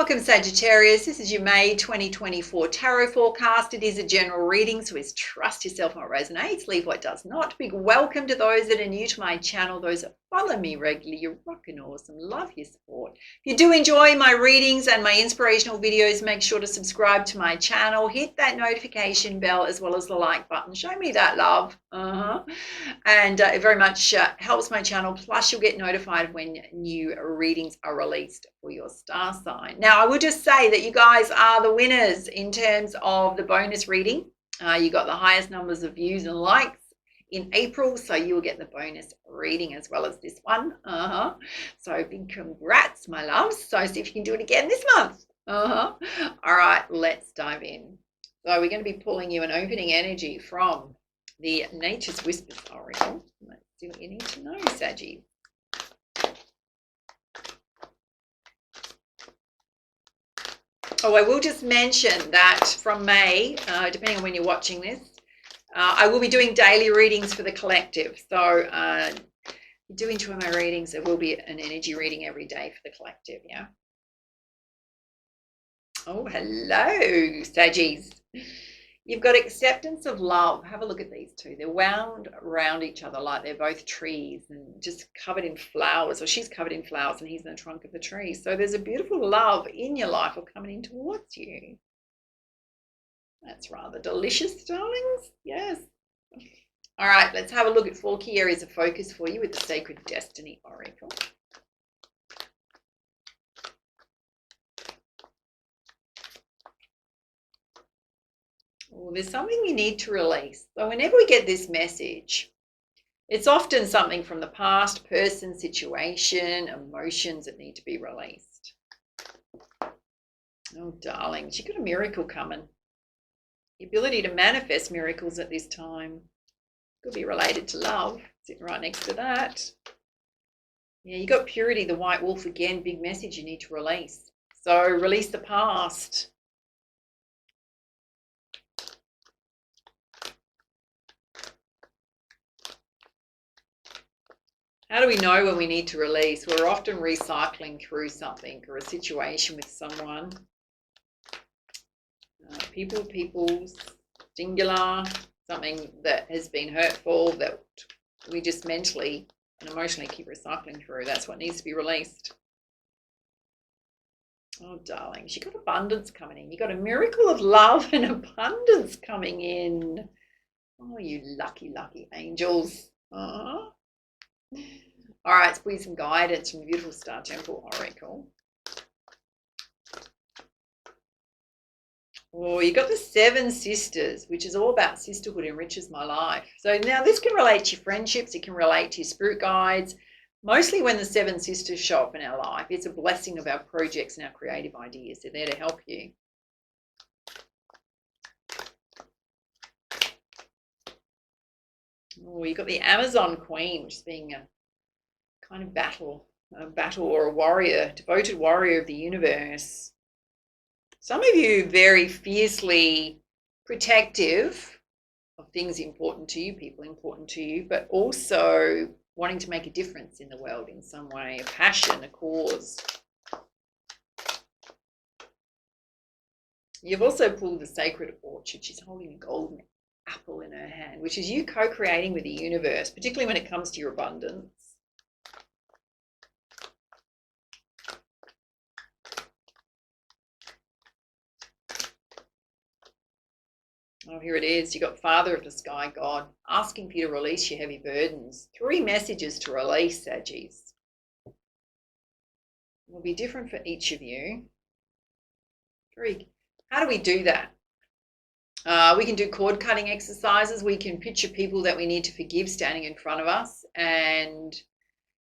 Welcome, Sagittarius. This is your May 2024 tarot forecast. It is a general reading, so it's trust yourself what resonates, leave what does not. Big welcome to those that are new to my channel, those that follow me regularly. You're rocking awesome. Love your support. If you do enjoy my readings and my inspirational videos, make sure to subscribe to my channel. Hit that notification bell as well as the like button. Show me that love. And it very much helps my channel. Plus, you'll get notified when new readings are released for your star sign. Now, I will just say that you guys are the winners in terms of the bonus reading. You got the highest numbers of views and likes in April, so you will get the bonus reading as well as this one. So big congrats, my loves. So see if you can do it again this month. All right, let's dive in. So we're going to be pulling you an opening energy from the Nature's Whispers Oracle. Let's see what you need to know, Saggy. Oh, I will just mention that from May, depending on when you're watching this, I will be doing daily readings for the collective. So if you do enjoy my readings, there will be an energy reading every day for the collective, yeah? Oh, hello, Saggies. You've got acceptance of love. Have a look at these two. They're wound around each other like they're both trees and just covered in flowers, or she's covered in flowers and he's in the trunk of the tree. So there's a beautiful love in your life or coming in towards you. That's rather delicious, darlings. Yes. All right, let's have a look at 4 key areas of focus for you with the Sacred Destiny Oracle. Oh, there's something you need to release. So whenever we get this message, it's often something from the past, person, situation, emotions that need to be released. Oh, darlings, you've got a miracle coming. The ability to manifest miracles at this time could be related to love, sitting right next to that. Yeah, you got purity, the white wolf again, big message you need to release. So release the past. How do we know when we need to release? We're often recycling through something or a situation with someone. People's, singular, something that has been hurtful that we just mentally and emotionally keep recycling through. That's what needs to be released. Oh, darlings, you got abundance coming in. You got a miracle of love and abundance coming in. Oh, you lucky, lucky angels. All right, let's put some guidance from the beautiful Star Temple Oracle. Oh, you got the 7 sisters, which is all about sisterhood enriches my life. So now this can relate to your friendships. It can relate to your spirit guides. Mostly when the 7 sisters show up in our life, it's a blessing of our projects and our creative ideas. They're there to help you. Oh, you got the Amazon Queen, which is being a kind of battle or a warrior, devoted warrior of the universe. Some of you very fiercely protective of things important to you, people important to you, but also wanting to make a difference in the world in some way, a passion, a cause. You've also pulled the Sacred Orchard. She's holding a golden apple in her hand, which is you co-creating with the universe, particularly when it comes to your abundance. Oh, here it is. You got Father of the Sky, God, asking for you to release your heavy burdens. 3 messages to release, Saggies. It will be different for each of you. 3. How do we do that? We can do cord cutting exercises. We can picture people that we need to forgive standing in front of us and,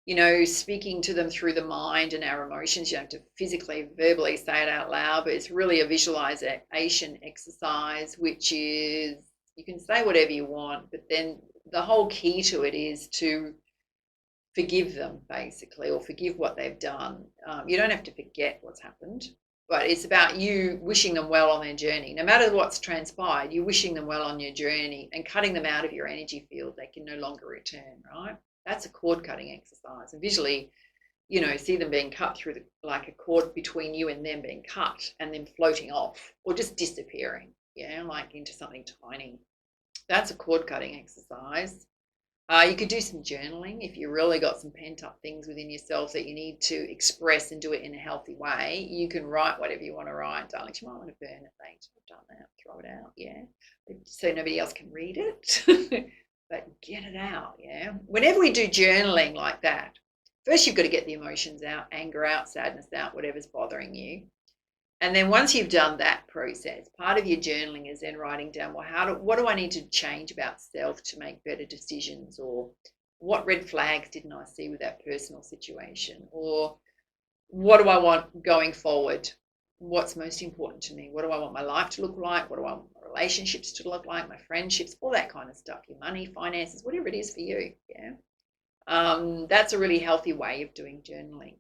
you know, speaking to them through the mind and our emotions. You don't have to physically, verbally say it out loud, but it's really a visualization exercise, which is, you can say whatever you want, but then the whole key to it is to forgive them, basically, or forgive what they've done. You don't have to forget what's happened, but it's about you wishing them well on their journey. No matter what's transpired, you're wishing them well on your journey and cutting them out of your energy field. They can no longer return, right? That's a cord cutting exercise. And visually, see them being cut through like a cord between you and them being cut and then floating off or just disappearing, like into something tiny. That's a cord cutting exercise. You could do some journaling if you really got some pent up things within yourself that you need to express and do it in a healthy way. You can write whatever you want to write, darling. You might want to burn it later. I've done that. Throw it out, so nobody else can read it. But get it out, Whenever we do journaling like that, first you've got to get the emotions out, anger out, sadness out, whatever's bothering you. And then once you've done that process, part of your journaling is then writing down, well, what do I need to change about self to make better decisions? Or what red flags didn't I see with that personal situation? Or what do I want going forward? What's most important to me? What do I want my life to look like? What do I want my relationships to look like? My friendships, all that kind of stuff, your money, finances, whatever it is for you. That's a really healthy way of doing journaling.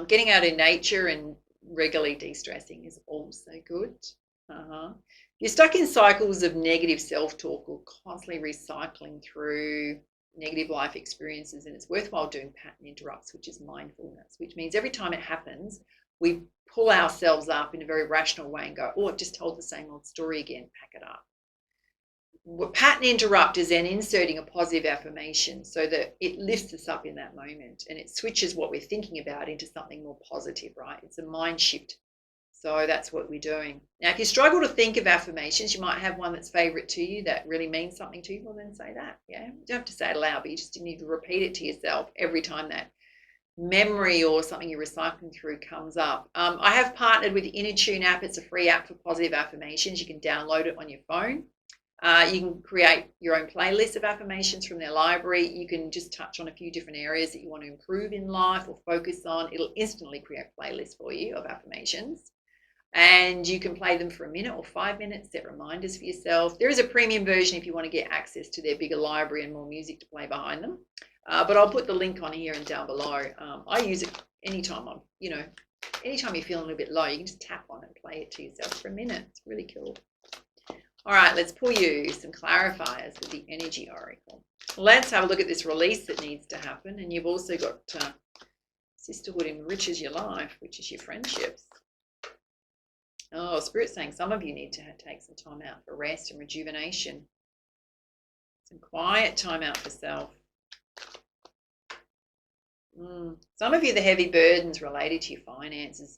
Getting out in nature and regularly de-stressing is also good. You're stuck in cycles of negative self-talk or constantly recycling through negative life experiences, and it's worthwhile doing pattern interrupts, which is mindfulness, which means every time it happens, we pull ourselves up in a very rational way and go, oh, I've just told the same old story again, pack it up. Pattern interrupt is then inserting a positive affirmation so that it lifts us up in that moment and it switches what we're thinking about into something more positive, right? It's a mind shift. So that's what we're doing. Now, if you struggle to think of affirmations, you might have one that's favorite to you that really means something to you. Well, then say that, You don't have to say it aloud, but you just need to repeat it to yourself every time that memory or something you're recycling through comes up. I have partnered with the Inner Tune app. It's a free app for positive affirmations. You can download it on your phone. You can create your own playlist of affirmations from their library. You can just touch on a few different areas that you want to improve in life or focus on. It'll instantly create a playlist for you of affirmations. And you can play them for a minute or 5 minutes, set reminders for yourself. There is a premium version if you want to get access to their bigger library and more music to play behind them. But I'll put the link on here and down below. I use it anytime anytime you're feeling a little bit low, you can just tap on it and play it to yourself for a minute. It's really cool. All right, let's pull you some clarifiers with the Energy Oracle. Let's have a look at this release that needs to happen. And you've also got sisterhood enriches your life, which is your friendships. Oh, Spirit's saying some of you need to take some time out for rest and rejuvenation. Some quiet time out for self. Some of you, the heavy burdens related to your finances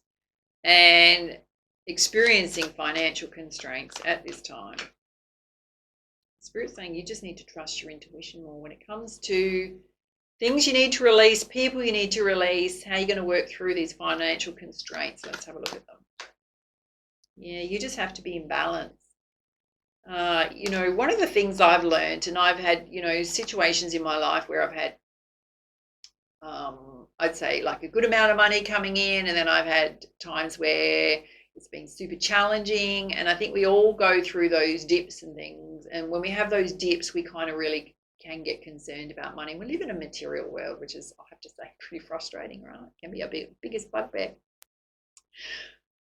and experiencing financial constraints at this time. Spirit's saying you just need to trust your intuition more when it comes to things you need to release, people you need to release, how you're going to work through these financial constraints. Let's have a look at them. You just have to be in balance. One of the things I've learned, and I've had, situations in my life where I've had, I'd say like a good amount of money coming in, and then I've had times where it's been super challenging. And I think we all go through those dips and things. And when we have those dips, we kind of really can get concerned about money. We live in a material world, which is, I have to say, pretty frustrating, right? It can be our biggest bugbear.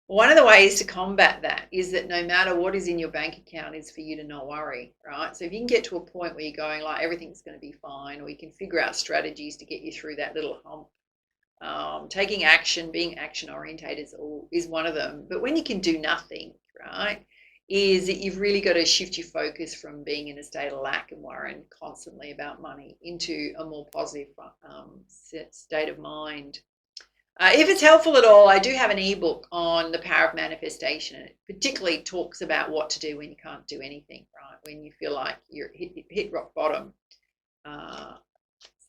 One of the ways to combat that is that no matter what is in your bank account is for you to not worry, right? So if you can get to a point where you're going like everything's going to be fine, or you can figure out strategies to get you through that little hump. Taking action, being action orientated is one of them. But when you can do nothing, right, is that you've really got to shift your focus from being in a state of lack and worrying constantly about money into a more positive state of mind. If it's helpful at all, I do have an ebook on the power of manifestation. It particularly talks about what to do when you can't do anything, right? When you feel like you're hit rock bottom.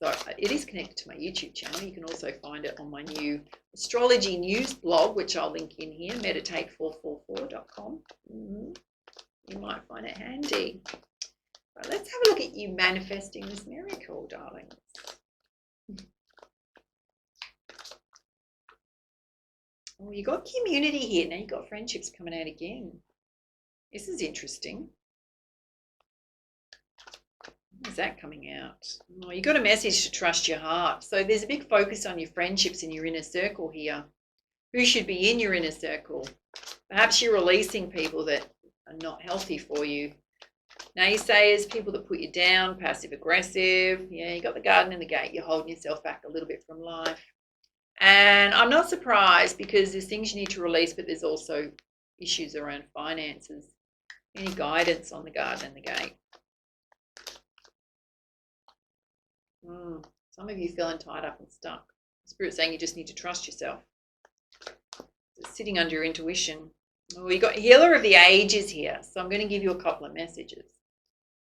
So it is connected to my YouTube channel. You can also find it on my new astrology news blog, which I'll link in here, meditate444.com. You might find it handy. Right, let's have a look at you manifesting this miracle, darlings. Oh, you got community here. Now you've got friendships coming out again. This is interesting. Is that coming out? Oh, you got a message to trust your heart. So there's a big focus on your friendships in your inner circle here. Who should be in your inner circle? Perhaps you're releasing people that are not healthy for you. Naysayers, people that put you down, passive aggressive. Yeah, you got the garden in the gate. You're holding yourself back a little bit from life. And I'm not surprised because there's things you need to release, but there's also issues around finances. Any guidance on the garden and the gate? Some of you feeling tied up and stuck. Spirit's saying you just need to trust yourself. It's sitting under your intuition. We got healer of the ages here, so I'm going to give you a couple of messages.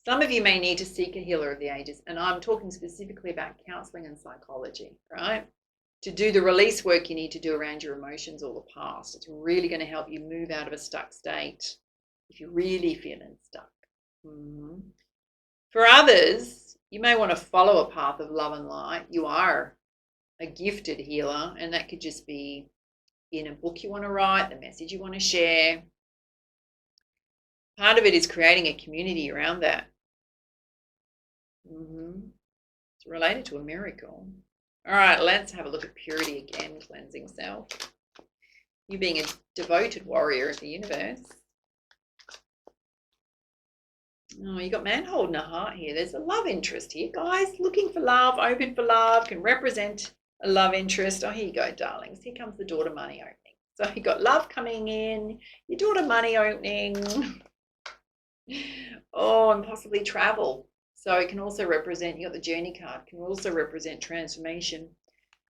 Some of you may need to seek a healer of the ages, and I'm talking specifically about counseling and psychology, right? To do the release work you need to do around your emotions or the past. It's really going to help you move out of a stuck state if you're really feeling stuck. For others, you may want to follow a path of love and light. You are a gifted healer, and that could just be in a book you want to write, the message you want to share. Part of it is creating a community around that. It's related to a miracle. All right, let's have a look at purity again, cleansing self. You being a devoted warrior of the universe. Oh, you got man holding a heart here. There's a love interest here, guys. Looking for love, open for love, can represent a love interest. Oh, here you go, darlings. Here comes the daughter money opening. So you got love coming in, your daughter money opening. Oh, and possibly travel. So it can also represent, you got the journey card, can also represent transformation.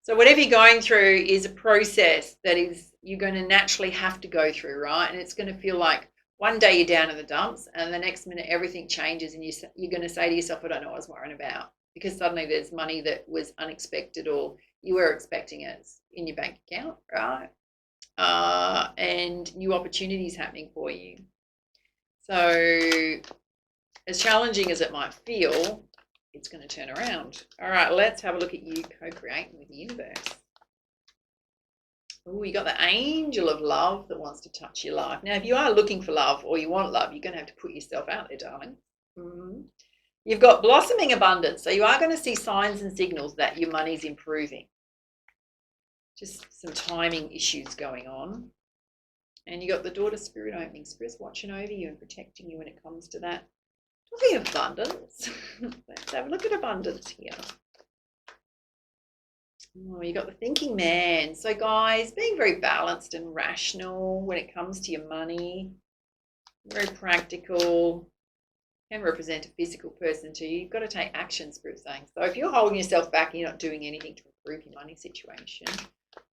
So whatever you're going through is a process that is you're going to naturally have to go through, right? And it's going to feel like one day you're down in the dumps and the next minute everything changes and you're going to say to yourself, I don't know what I was worrying about, because suddenly there's money that was unexpected or you were expecting it in your bank account, right? And new opportunities happening for you. So as challenging as it might feel, it's going to turn around. All right, let's have a look at you co-creating with the universe. Oh, you got the angel of love that wants to touch your life. Now, if you are looking for love or you want love, you're going to have to put yourself out there, darling. You've got blossoming abundance. So you are going to see signs and signals that your money's improving. Just some timing issues going on. And you got the daughter spirit opening. Spirit's watching over you and protecting you when it comes to that. Talking of abundance, let's have a look at abundance here. Oh, you got the thinking man. So guys, being very balanced and rational when it comes to your money, very practical, can represent a physical person too. You've got to take action, Spirit's saying. So if you're holding yourself back and you're not doing anything to improve your money situation,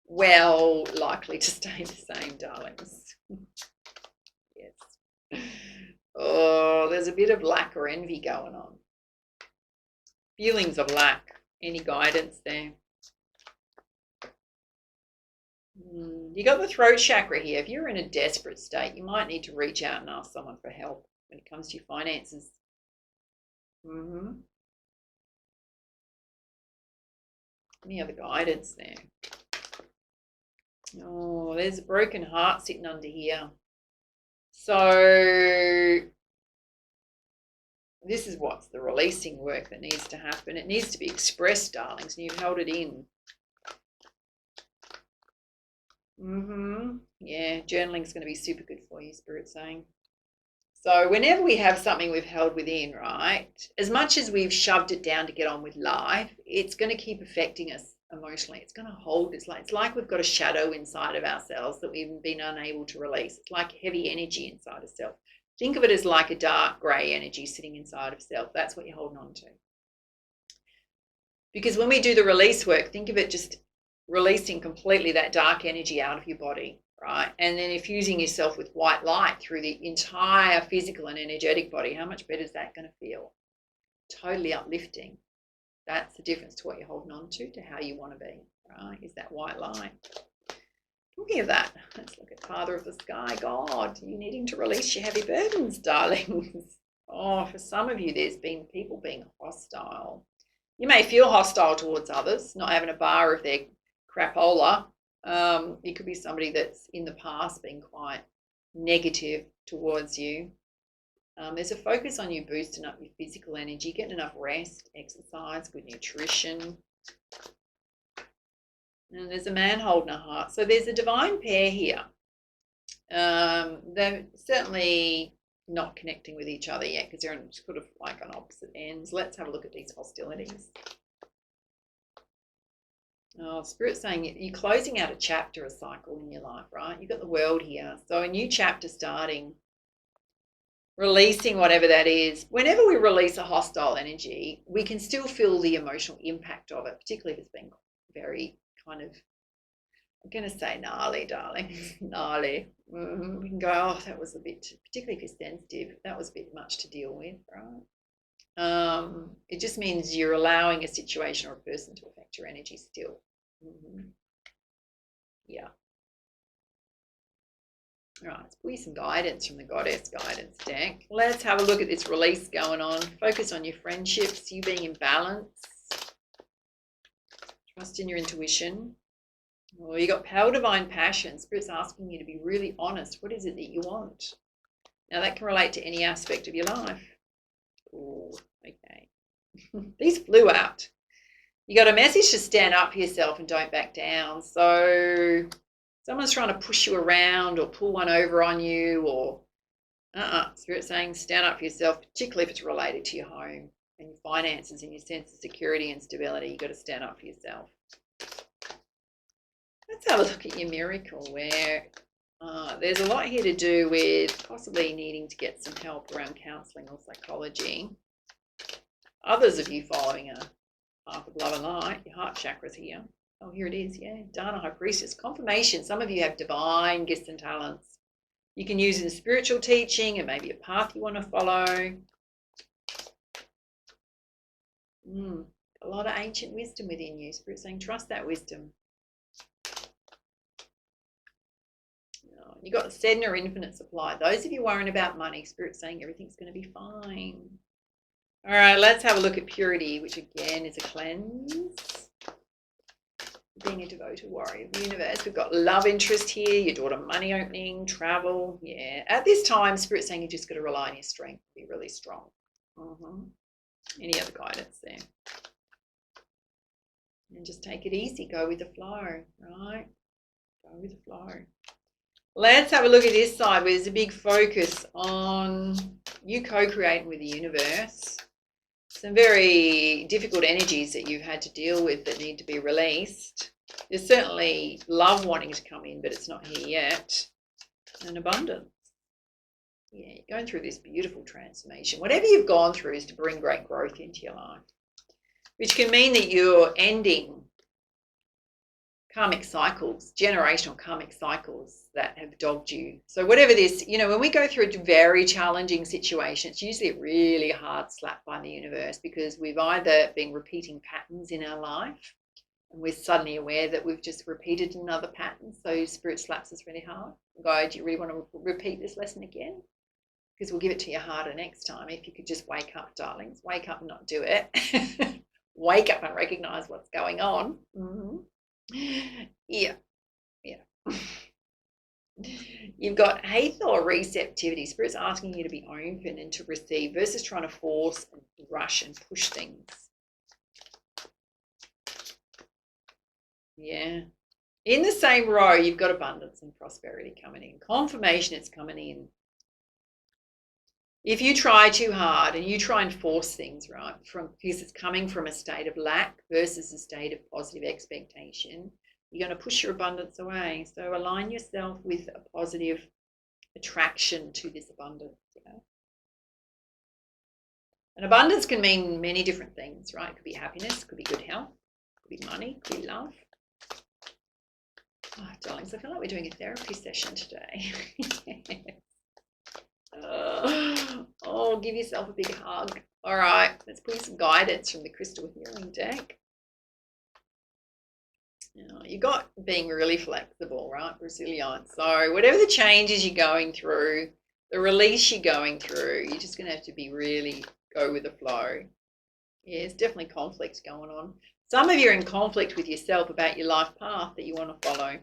well, likely to stay the same, darlings. Yes. Oh, there's a bit of lack or envy going on. Feelings of lack. Any guidance there? You got the throat chakra here. If you're in a desperate state, you might need to reach out and ask someone for help when it comes to your finances. Any other guidance there? Oh, there's a broken heart sitting under here. So this is what's the releasing work that needs to happen. It needs to be expressed, darlings, and you've held it in. Yeah, journaling is going to be super good for you, Spirit's saying. So whenever we have something we've held within, right, as much as we've shoved it down to get on with life, it's going to keep affecting us emotionally. It's going to hold. It's like we've got a shadow inside of ourselves that we've been unable to release. It's like heavy energy inside of self. Think of it as like a dark grey energy sitting inside of self. That's what you're holding on to. Because when we do the release work, think of it just releasing completely that dark energy out of your body, right? And then infusing yourself with white light through the entire physical and energetic body. How much better is that going to feel? Totally uplifting. That's the difference to what you're holding on to how you want to be, right? Is that white light. Talking of that, let's look at Father of the Sky. God, you needing to release your heavy burdens, darlings. Oh, for some of you, there's been people being hostile. You may feel hostile towards others, not having a bar of their crapola. It could be somebody that's in the past been quite negative towards you. There's a focus on you boosting up your physical energy, getting enough rest, exercise, good nutrition. And there's a man holding a heart. So there's a divine pair here. They're certainly not connecting with each other yet because they're sort of like on opposite ends. Let's have a look at these hostilities. Oh, Spirit's saying you're closing out a chapter, a cycle in your life, right? You've got the world here. So a new chapter starting, releasing whatever that is. Whenever we release a hostile energy, we can still feel the emotional impact of it, particularly if it's been very kind of, I'm going to say gnarly, darling, gnarly. We can go, oh, that was a bit, particularly if you're sensitive, that was a bit much to deal with, right? It just means you're allowing a situation or a person to affect your energy still. Yeah. All right, let's pull you some guidance from the Goddess Guidance deck. Let's have a look at this release going on. Focus on your friendships, you being in balance. Trust in your intuition. Well, you got Power Divine Passion. Spirit's asking you to be really honest. What is it that you want? Now, that can relate to any aspect of your life. Oh, okay. These flew out. You got a message to stand up for yourself and don't back down. So someone's trying to push you around or pull one over on you, or Spirit's saying stand up for yourself, particularly if it's related to your home and your finances and your sense of security and stability. You've got to stand up for yourself. Let's have a look at your miracle, where there's a lot here to do with possibly needing to get some help around counselling or psychology. Others of you following a path of love and light, your heart chakra's here. Oh, here it is, yeah. Dana, High Priestess. Confirmation. Some of you have divine gifts and talents. You can use in spiritual teaching. It may be a path you want to follow. A lot of ancient wisdom within you. Spirit saying trust that wisdom. You got the Sedna infinite supply. Those of you worrying about money, Spirit saying everything's going to be fine. All right, let's have a look at purity, which again is a cleanse. Being a devoted warrior of the universe. We've got love interest here, your daughter money opening, travel. Yeah. At this time, Spirit saying you just got to rely on your strength, be really strong. Any other guidance there? And just take it easy. Go with the flow, right? Go with the flow. Let's have a look at this side where there's a big focus on you co-creating with the universe. Some very difficult energies that you've had to deal with that need to be released. There's certainly love wanting to come in, but it's not here yet. And abundance. Yeah, you're going through this beautiful transformation. Whatever you've gone through is to bring great growth into your life, which can mean that you're ending karmic cycles, generational karmic cycles that have dogged you. So whatever this, when we go through a very challenging situation, it's usually a really hard slap by the universe because we've either been repeating patterns in our life and we're suddenly aware that we've just repeated another pattern. So Spirit slaps us really hard. Go, do you really want to repeat this lesson again? Because we'll give it to you harder next time. If you could just wake up, darlings, wake up and not do it. Wake up and recognize what's going on. Yeah. You've got Hathor receptivity. Spirit's asking you to be open and to receive versus trying to force and rush and push things. Yeah. In the same row, you've got abundance and prosperity coming in. Confirmation it's coming in. If you try too hard and you try and force things, right, because it's coming from a state of lack versus a state of positive expectation, you're going to push your abundance away. So align yourself with a positive attraction to this abundance. And abundance can mean many different things, right? It could be happiness, it could be good health, it could be money, it could be love. Oh, darlings, I feel like we're doing a therapy session today. Oh, give yourself a big hug. All right, let's put some guidance from the Crystal Healing deck. You got being really flexible, right? Resilient. So whatever the changes you're going through, the release you're going through, you're just going to have to be really go with the flow. Yeah, there's definitely conflict going on. Some of you are in conflict with yourself about your life path that you want to follow.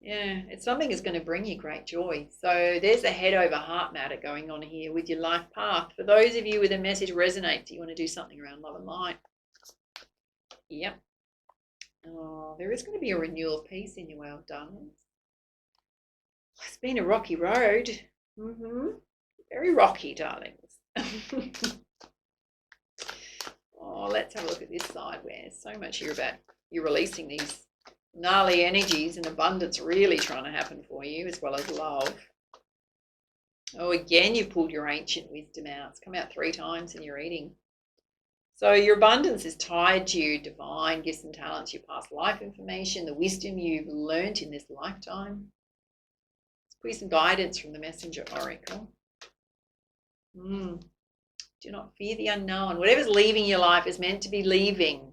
Yeah, it's something that's going to bring you great joy. So there's a head over heart matter going on here with your life path. For those of you with a message resonates, you want to do something around love and light. Yep. Oh, there is going to be a renewal of peace in your world, darlings. It's been a rocky road. Very rocky, darlings. Oh, let's have a look at this side where so much here about you releasing these gnarly energies and abundance really trying to happen for you, as well as love. Oh, again, you've pulled your ancient wisdom out. It's come out 3 times in your reading. So your abundance is tied to your divine gifts and talents, your past life information, the wisdom you've learnt in this lifetime. Let's put some guidance from the Messenger Oracle. Do not fear the unknown. Whatever's leaving your life is meant to be leaving.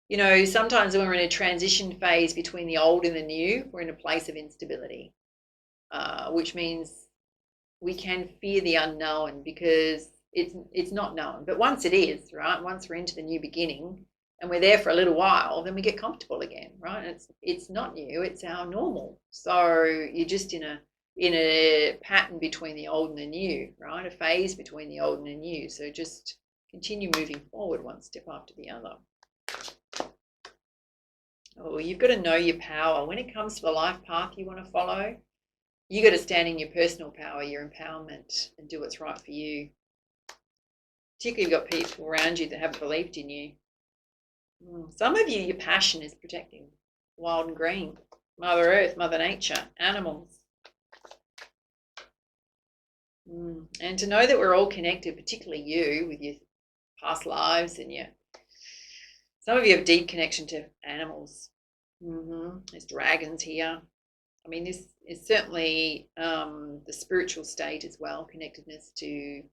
You know, sometimes when we're in a transition phase between the old and the new, we're in a place of instability, which means we can fear the unknown because it's not known. But once it is, right, once we're into the new beginning and we're there for a little while, then we get comfortable again, right? It's not new, it's our normal. So you're just in a pattern between the old and the new, right? A phase between the old and the new. So just continue moving forward one step after the other. Oh, you've got to know your power. When it comes to the life path you want to follow, you got to stand in your personal power, your empowerment, and do what's right for you. Particularly if you've got people around you that haven't believed in you. Some of you, your passion is protecting wild and green, Mother Earth, Mother Nature, animals. And to know that we're all connected, particularly you with your past lives and some of you have deep connection to animals. There's dragons here. I mean, this is certainly the spiritual state as well, connectedness to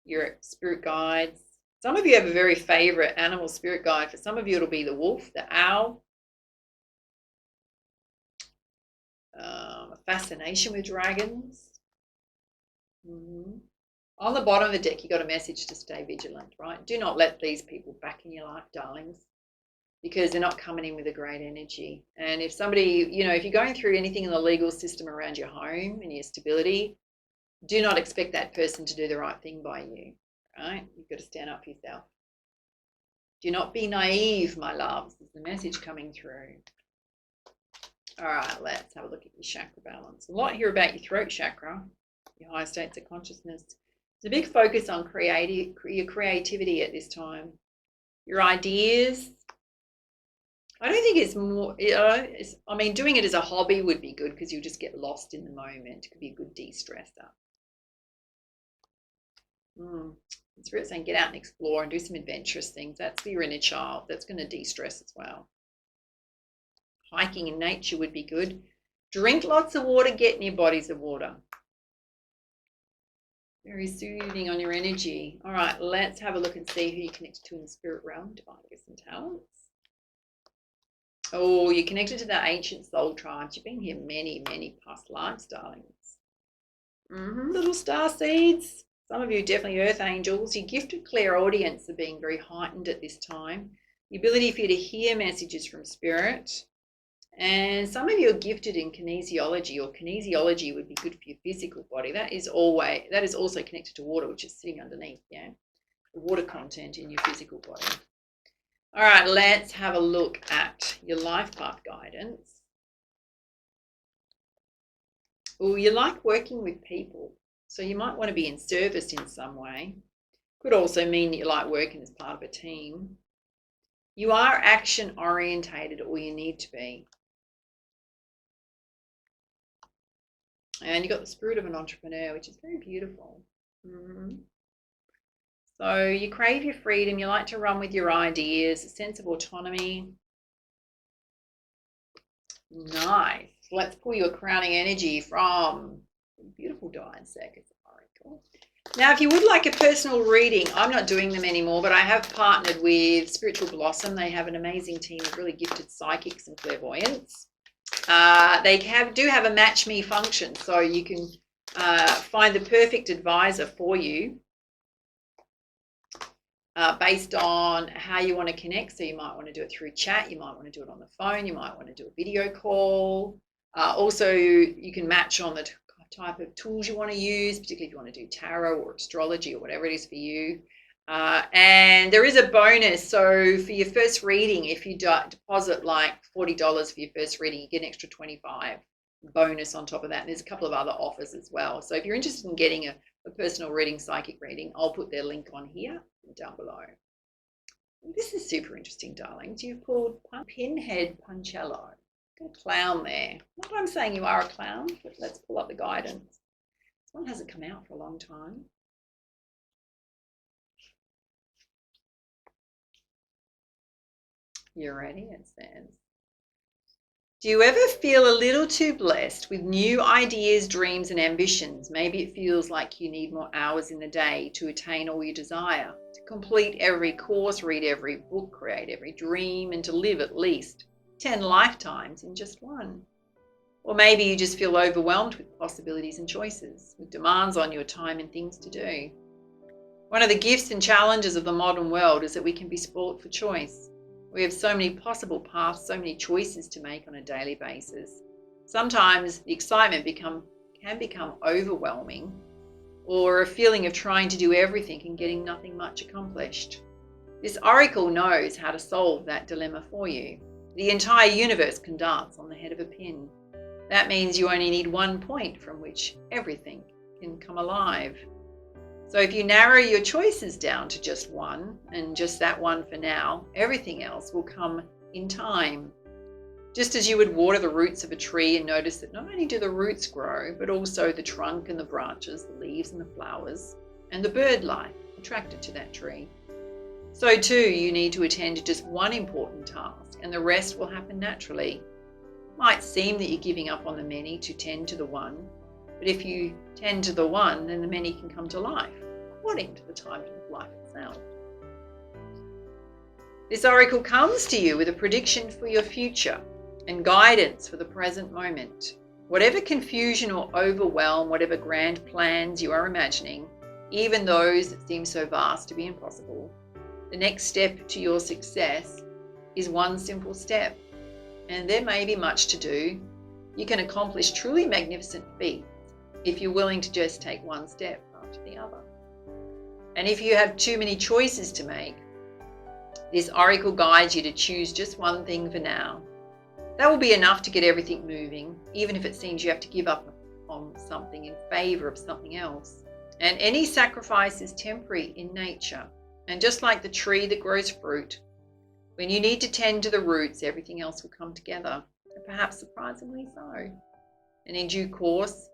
your spirit guides. Some of you have a very favorite animal spirit guide. For some of you, it'll be the wolf, the owl. A fascination with dragons. On the bottom of the deck, you got a message to stay vigilant, right? Do not let these people back in your life, darlings, because they're not coming in with a great energy. And if somebody, if you're going through anything in the legal system around your home and your stability, do not expect that person to do the right thing by you, right? You've got to stand up for yourself. Do not be naive, my loves, is the message coming through. All right, let's have a look at your chakra balance. A lot here about your throat chakra, your higher states of consciousness. There's a big focus on your creativity at this time. Your ideas. I don't think it's more, doing it as a hobby would be good because you'll just get lost in the moment. It could be a good de-stressor. Spirit saying get out and explore and do some adventurous things. That's for your inner child. That's going to de-stress as well. Hiking in nature would be good. Drink lots of water, get in your bodies of water. Very soothing on your energy. All right, let's have a look and see who you're connected to in the spirit realm, divine gifts and talents. Oh, you're connected to the ancient soul tribes. You've been here many, many past lives, darlings. Little star seeds. Some of you are definitely earth angels. Your gifted clairaudience are being very heightened at this time. The ability for you to hear messages from spirit. And some of you are gifted in kinesiology, or kinesiology would be good for your physical body. That is also connected to water, which is sitting underneath, the water content in your physical body. All right, let's have a look at your life path guidance. Oh, you like working with people, so you might want to be in service in some way. Could also mean that you like working as part of a team. You are action orientated, or you need to be. And you've got the spirit of an entrepreneur, which is very beautiful. So you crave your freedom. You like to run with your ideas, a sense of autonomy. Nice. Let's pull you a crowning energy from beautiful Diamond Seconds Oracle. Now, if you would like a personal reading, I'm not doing them anymore, but I have partnered with Spiritual Blossom. They have an amazing team of really gifted psychics and clairvoyants. They do have a match me function, so you can find the perfect advisor for you based on how you want to connect. So you might want to do it through chat, you might want to do it on the phone, you might want to do a video call. Also, you can match on the type of tools you want to use, particularly if you want to do tarot or astrology or whatever it is for you. And there is a bonus. So for your first reading, if you deposit like $40 for your first reading, you get an extra $25 bonus on top of that. And there's a couple of other offers as well. So if you're interested in getting a personal reading, psychic reading, I'll put their link on here and down below. This is super interesting, darlings. You've pulled Pinhead Puncello. Got a clown there. Not that I'm saying you are a clown, but let's pull up the guidance. This one hasn't come out for a long time. You ready? It says, do you ever feel a little too blessed with new ideas, dreams, and ambitions? Maybe it feels like you need more hours in the day to attain all you desire, to complete every course, read every book, create every dream, and to live at least 10 lifetimes in just one. Or maybe you just feel overwhelmed with possibilities and choices, with demands on your time and things to do. One of the gifts and challenges of the modern world is that we can be spoilt for choice. We have so many possible paths, so many choices to make on a daily basis. Sometimes the excitement can become overwhelming, or a feeling of trying to do everything and getting nothing much accomplished. This oracle knows how to solve that dilemma for you. The entire universe can dance on the head of a pin. That means you only need one point from which everything can come alive. So if you narrow your choices down to just one, and just that one for now, everything else will come in time. Just as you would water the roots of a tree and notice that not only do the roots grow, but also the trunk and the branches, the leaves and the flowers, and the bird life attracted to that tree. So too, you need to attend to just one important task, and the rest will happen naturally. It might seem that you're giving up on the many to tend to the one, but if you tend to the one, then the many can come to life, according to the timing of life itself. This oracle comes to you with a prediction for your future and guidance for the present moment. Whatever confusion or overwhelm, whatever grand plans you are imagining, even those that seem so vast to be impossible, the next step to your success is one simple step. And there may be much to do. You can accomplish truly magnificent feats if you're willing to just take one step after the other. And if you have too many choices to make, this oracle guides you to choose just one thing for now. That will be enough to get everything moving, even if it seems you have to give up on something in favor of something else. And any sacrifice is temporary in nature. And just like the tree that grows fruit, when you need to tend to the roots, everything else will come together, and perhaps surprisingly so. And in due course,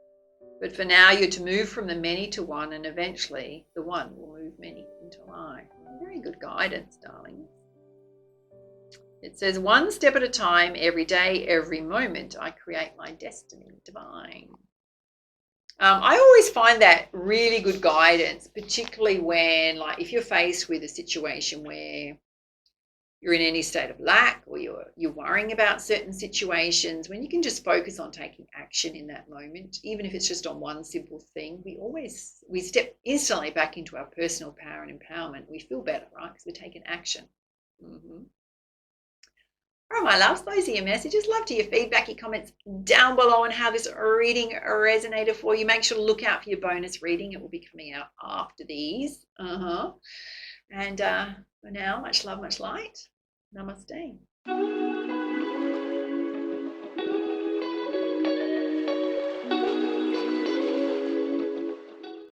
but for now, you're to move from the many to one, and eventually the one will move many into life. Very good guidance, darling. It says, one step at a time, every day, every moment, I create my destiny divine. I always find that really good guidance, particularly when, like, if you're faced with a situation where you're in any state of lack, or you're worrying about certain situations, when you can just focus on taking action in that moment, even if it's just on one simple thing, we step instantly back into our personal power and empowerment. We feel better, right? Because we're taking action. All right, my loves, those are your messages. Love to hear feedback, your comments down below on how this reading resonated for you. Make sure to look out for your bonus reading. It will be coming out after these. And for now, much love, much light. Namaste.